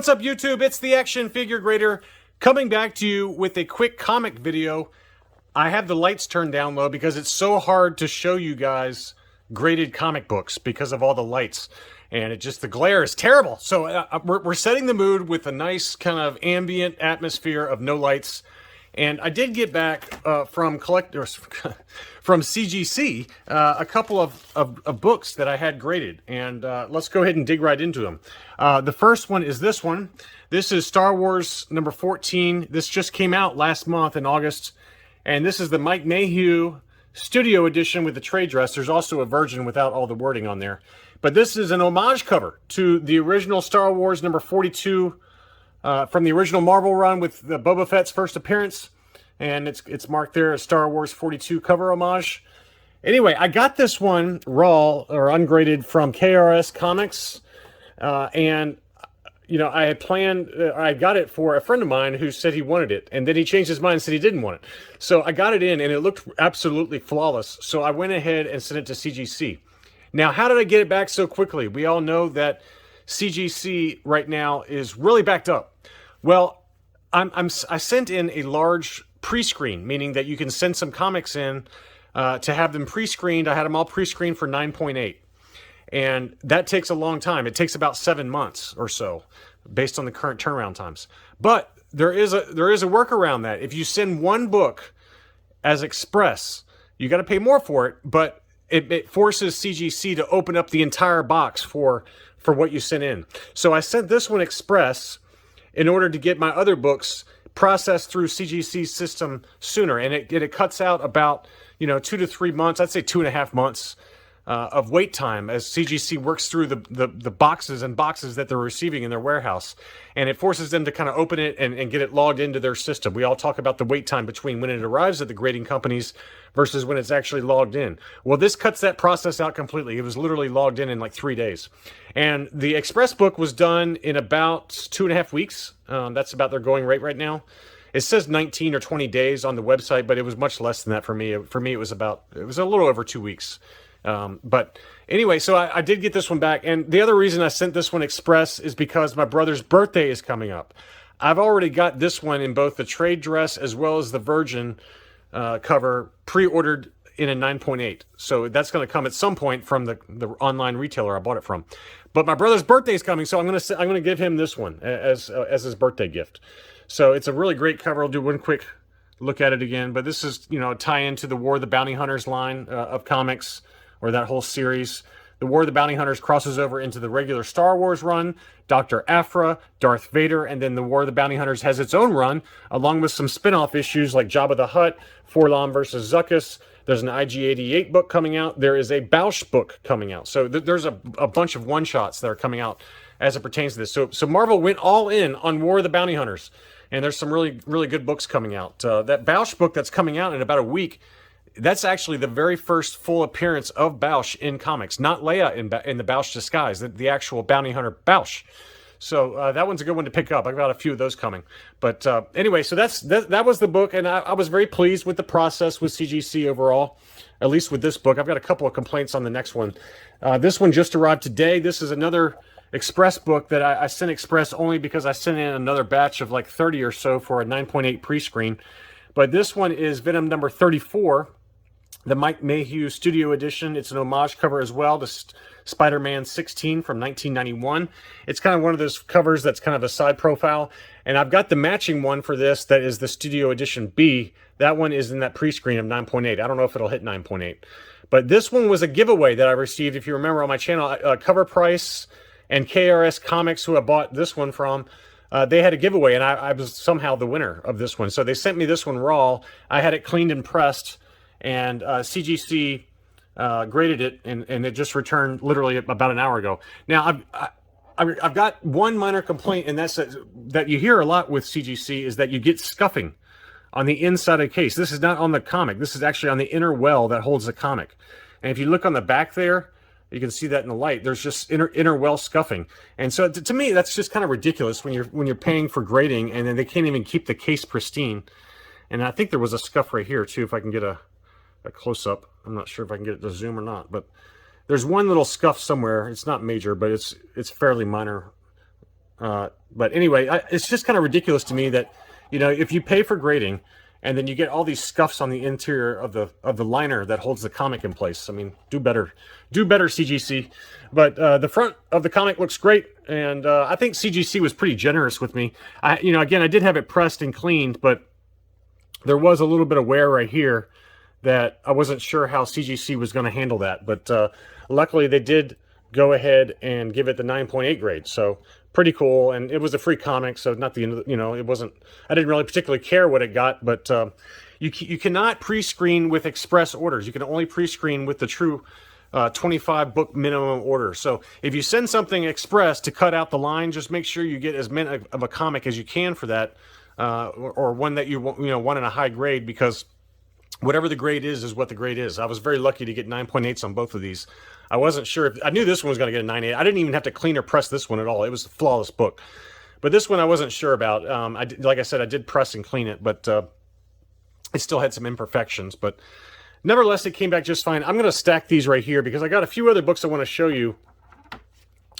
What's up, YouTube? It's the Action Figure Grader coming back to you with a quick comic video. I have the lights turned down low because it's so hard to show you guys graded comic books because of all the lights. And the glare is terrible. So we're setting the mood with a nice kind of ambient atmosphere of no lights. And I did get back from CGC a couple of books that I had graded, and let's go ahead and dig right into them. The first one is this one. This is Star Wars number 14. This just came out last month in August, and this is the Mike Mayhew Studio Edition with the trade dress. There's also a version without all the wording on there, but this is an homage cover to the original Star Wars number 42. From the original Marvel run with the Boba Fett's first appearance, and it's marked there as Star Wars 42 cover homage. Anyway, I got this one raw or ungraded from KRS Comics, and you know, I had planned, I got it for a friend of mine who said he wanted it, and then he changed his mind and said he didn't want it. So I got it in, and it looked absolutely flawless. So I went ahead and sent it to CGC. Now, how did I get it back so quickly? We all know that CGC right now is really backed up. Well, I sent in a large pre-screen, meaning that you can send some comics in to have them pre-screened. I had them all pre-screened for 9.8, and that takes a long time. It takes about 7 months or so, based on the current turnaround times. But there is a workaround that if you send one book as express, you got to pay more for it, but it forces CGC to open up the entire box for what you sent in. So I sent this one express in order to get my other books processed through CGC's system sooner. And it cuts out about, 2 to 3 months, I'd say 2.5 months of wait time as CGC works through the boxes and boxes that they're receiving in their warehouse. And it forces them to kind of open it and get it logged into their system. We all talk about the wait time between when it arrives at the grading companies versus when it's actually logged in. Well, this cuts that process out completely. It was literally logged in like 3 days. And the express book was done in about 2.5 weeks. That's about their going rate right now. It says 19 or 20 days on the website, but it was much less than that for me. For me, it was a little over 2 weeks. But anyway, so I did get this one back. And the other reason I sent this one express is because my brother's birthday is coming up. I've already got this one in both the trade dress as well as the Virgin cover pre-ordered in a 9.8. So that's going to come at some point from the online retailer I bought it from. But my brother's birthday is coming, so I'm going to give him this one as his birthday gift. So it's a really great cover. I'll do one quick look at it again. But this is, a tie-in to the War of the Bounty Hunters line of comics, or that whole series. The War of the Bounty Hunters crosses over into the regular Star Wars run, Dr. Aphra, Darth Vader, and then the War of the Bounty Hunters has its own run, along with some spin-off issues like Jabba the Hutt, Forlom versus Zuckuss. There's an IG-88 book coming out. There is a Bausch book coming out. So there's a bunch of one-shots that are coming out as it pertains to this. So Marvel went all in on War of the Bounty Hunters, and there's some really, really good books coming out. That Bausch book that's coming out in about a week, that's actually the very first full appearance of Bausch in comics, not Leia in the Bausch disguise, the actual bounty hunter Bausch. So that one's a good one to pick up. I've got a few of those coming. But anyway, so that was the book, and I was very pleased with the process with CGC overall, at least with this book. I've got a couple of complaints on the next one. This one just arrived today. This is another express book that I sent express only because I sent in another batch of like 30 or so for a 9.8 pre-screen. But this one is Venom number 34. The Mike Mayhew Studio Edition. It's an homage cover as well to Spider-Man 16 from 1991. It's kind of one of those covers that's kind of a side profile. And I've got the matching one for this that is the Studio Edition B. That one is in that pre-screen of 9.8. I don't know if it'll hit 9.8. But this one was a giveaway that I received. If you remember on my channel, Cover Price and KRS Comics, who I bought this one from, they had a giveaway, and I was somehow the winner of this one. So they sent me this one raw. I had it cleaned and pressed, and CGC graded it, and it just returned literally about an hour ago. Now, I've got one minor complaint, and that's that you hear a lot with CGC is that you get scuffing on the inside of the case. This is not on the comic. This is actually on the inner well that holds the comic. And if you look on the back there, you can see that in the light. There's just inner well scuffing. And so to me, that's just kind of ridiculous when you're paying for grading, and then they can't even keep the case pristine. And I think there was a scuff right here, too, if I can get a close-up. I'm not sure if I can get it to zoom or not, but there's one little scuff somewhere. It's not major, but it's fairly minor. But anyway, it's just kind of ridiculous to me that, you know, if you pay for grading and then you get all these scuffs on the interior of the liner that holds the comic in place. I mean, do better, CGC. But the front of the comic looks great, and I think CGC was pretty generous with me. You know, again, I did have it pressed and cleaned, but there was a little bit of wear right here that I wasn't sure how CGC was going to handle that. But luckily, they did go ahead and give it the 9.8 grade. So pretty cool. And it was a free comic, so not the end of the, you know, it wasn't, I didn't really particularly care what it got, but you cannot pre-screen with express orders. You can only pre-screen with the true 25 book minimum order. So if you send something express to cut out the line, just make sure you get as many of a comic as you can for that, or one that you want in a high grade, because whatever the grade is what the grade is. I was very lucky to get 9.8s on both of these. I wasn't sure if, I knew this one was going to get a 9.8. I didn't even have to clean or press this one at all. It was a flawless book. But this one I wasn't sure about. Like I said, I did press and clean it, but it still had some imperfections. But nevertheless, it came back just fine. I'm going to stack these right here because I got a few other books I want to show you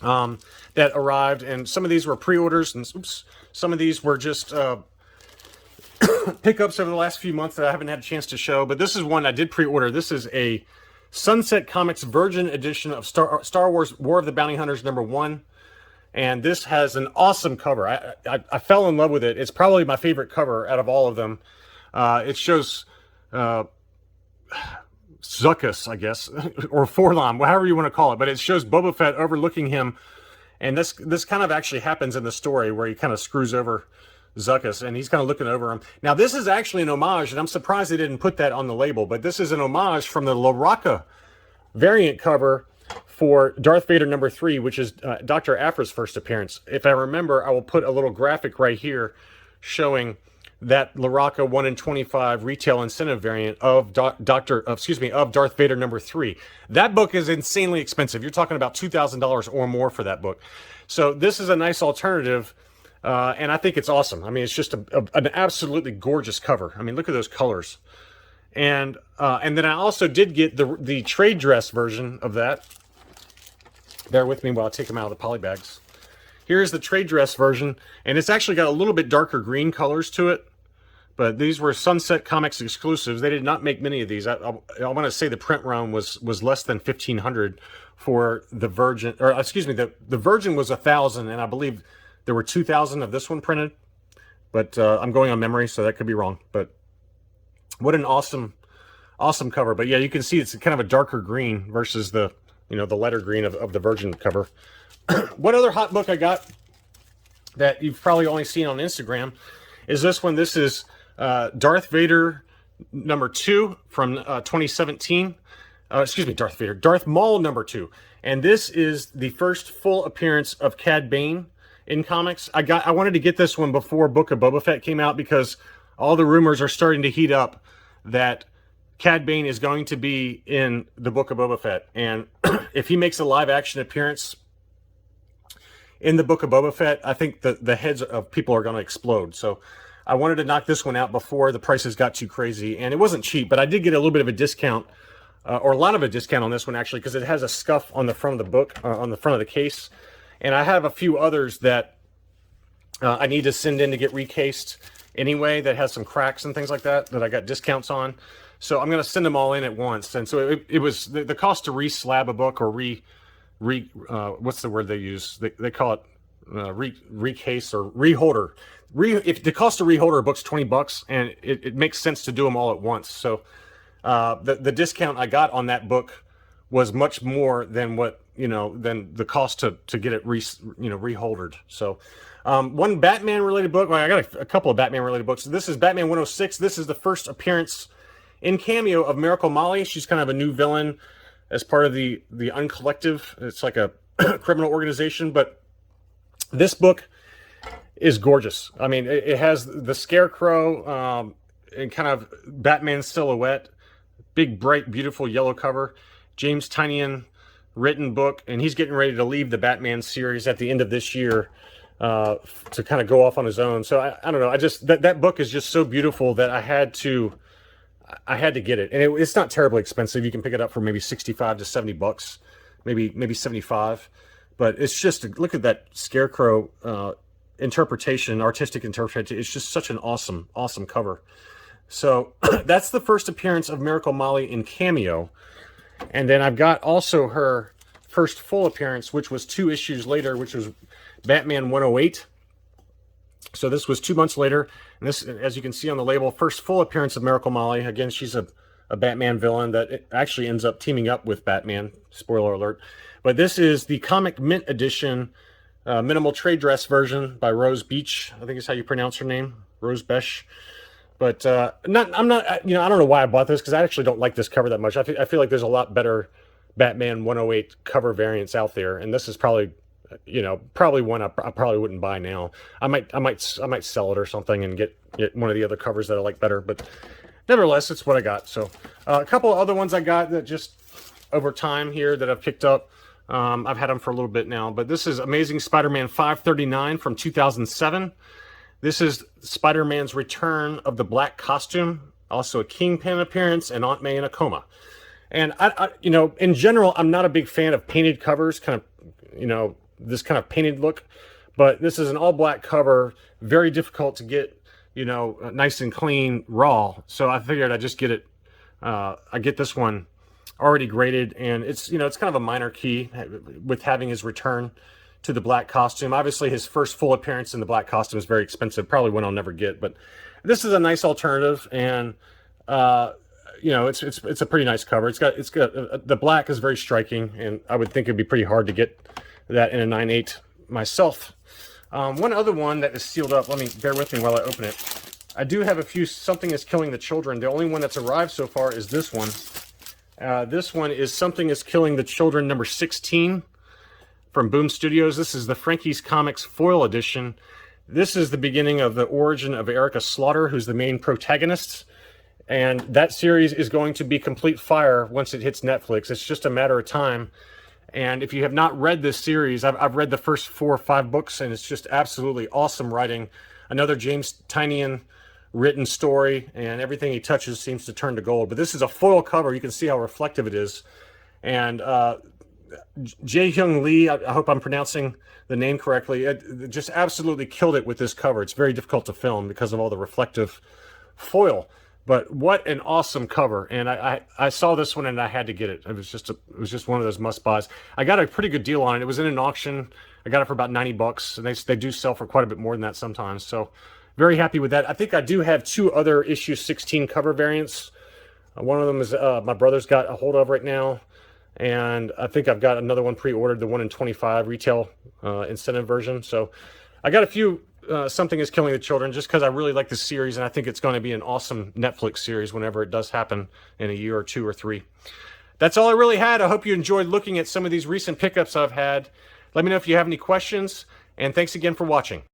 that arrived. And some of these were pre-orders, and oops, some of these were just pickups over the last few months that I haven't had a chance to show. But this is one I did pre-order. This is a Sunset Comics Virgin edition of Star Wars War of the Bounty Hunters #1. And this has an awesome cover. I fell in love with it. It's probably my favorite cover out of all of them. It shows Zuckuss, I guess, or Forlom, however you want to call it. But it shows Boba Fett overlooking him. And this kind of actually happens in the story where he kind of screws over Zuckuss, and he's kind of looking over him. Now, this is actually an homage, and I'm surprised they didn't put that on the label, but this is an homage from the Laraka variant cover for Darth Vader #3, which is Dr. Aphra's first appearance. If I remember, I will put a little graphic right here showing that Laraka 1 in 25 retail incentive variant of Darth Vader #3. That book is insanely expensive. You're talking about $2,000 or more for that book. So this is a nice alternative. And I think it's awesome. I mean, it's just an absolutely gorgeous cover. I mean, look at those colors. And then I also did get the trade dress version of that. Bear with me while I take them out of the poly bags. Here's the trade dress version, and it's actually got a little bit darker green colors to it. But these were Sunset Comics exclusives. They did not make many of these. I want to say the print run was less than 1,500 for the Virgin, or excuse me, the Virgin was 1,000, and I believe there were 2,000 of this one printed, but I'm going on memory, so that could be wrong. But what an awesome cover. But yeah, you can see it's kind of a darker green versus the letter green of the Virgin cover. What other hot book I got that you've probably only seen on Instagram is this one. This is Darth Vader #2 from 2017. Darth Maul #2. And this is the first full appearance of Cad Bane in comics. I wanted to get this one before Book of Boba Fett came out because all the rumors are starting to heat up that Cad Bane is going to be in the Book of Boba Fett. And if he makes a live action appearance in the Book of Boba Fett, I think the heads of people are going to explode. So I wanted to knock this one out before the prices got too crazy. And it wasn't cheap, but I did get a little bit of a discount, or a lot of a discount on this one actually, because it has a scuff on the front of the book, on the front of the case. And I have a few others that I need to send in to get recased anyway that has some cracks and things like that I got discounts on. So I'm going to send them all in at once. And so it was the cost to re-slab a book or what's the word they use? They call it recase or reholder. If the cost to reholder a book's $20, and it makes sense to do them all at once. So the discount I got on that book was much more than than the cost to get it reholdered. So one Batman related book. Well, I got a couple of Batman related books. This is Batman 106. This is the first appearance in cameo of Miracle Molly. She's kind of a new villain as part of the Uncollective. It's like a criminal organization, but this book is gorgeous. I mean, it has the Scarecrow and kind of Batman silhouette, big, bright, beautiful yellow cover. James Tynion written book, and he's getting ready to leave the Batman series at the end of this year to kind of go off on his own. So I don't know. I just that book is just so beautiful that I had to get it, and it's not terribly expensive. You can pick it up for maybe $65 to $70, maybe 75. But it's just, look at that Scarecrow interpretation, artistic interpretation. It's just such an awesome, awesome cover. So that's the first appearance of Miracle Molly in Cameo. And then I've got also her first full appearance, which was 2 issues later, which was Batman 108. So this was 2 months later. And this, as you can see on the label, first full appearance of Miracle Molly. Again, she's a Batman villain that actually ends up teaming up with Batman. Spoiler alert. But this is the Comic Mint edition, minimal trade dress version by Rose Beach. I think is how you pronounce her name, Rose Besh. But I'm not, I don't know why I bought this, because I actually don't like this cover that much. I feel like there's a lot better Batman 108 cover variants out there, and this is probably, probably one I probably wouldn't buy now. I might sell it or something and get one of the other covers that I like better. But nevertheless, it's what I got. So a couple of other ones I got that just over time here that I've picked up. I've had them for a little bit now, but this is Amazing Spider-Man 539 from 2007. This is Spider-Man's return of the black costume, also a Kingpin appearance, and Aunt May in a coma. And I in general, I'm not a big fan of painted covers, kind of, this kind of painted look, but this is an all black cover, very difficult to get, nice and clean raw. So I figured I'd just get it. I get this one already graded, and it's, it's kind of a minor key with having his return to the black costume. Obviously, his first full appearance in the black costume is very expensive, probably one I'll never get, but this is a nice alternative, and it's a pretty nice cover. It's got the black is very striking, and I would think it'd be pretty hard to get that in a 9/8 myself. One other one that is sealed up. Bear with me while I open it. I do have a few Something is Killing the Children. The only one that's arrived so far is this one. This one is Something is Killing the Children number 16 from Boom Studios. This is the Frankie's Comics foil edition. This is the beginning of the origin of Erica Slaughter, who's the main protagonist. And that series is going to be complete fire once it hits Netflix. It's just a matter of time. And if you have not read this series, I've read the first 4 or 5 books, and it's just absolutely awesome writing. Another James Tynion written story, and everything he touches seems to turn to gold. But this is a foil cover. You can see how reflective it is. And Jae-Hyung Lee, I hope I'm pronouncing the name correctly, just absolutely killed it with this cover. It's very difficult to film because of all the reflective foil. But what an awesome cover. And I saw this one and I had to get it. It was just one of those must-buys. I got a pretty good deal on it. It was in an auction. I got it for about 90 bucks, and they do sell for quite a bit more than that sometimes. So very happy with that. I think I do have 2 other issue 16 cover variants. One of them is my brother's got a hold of right now. And I think I've got another one pre-ordered, the 1 in 25 retail incentive version. So I got a few Something is Killing the Children just because I really like this series, and I think it's going to be an awesome Netflix series whenever it does happen in a year or 2 or 3. That's all I really had. I hope you enjoyed looking at some of these recent pickups I've had. Let me know if you have any questions, and thanks again for watching.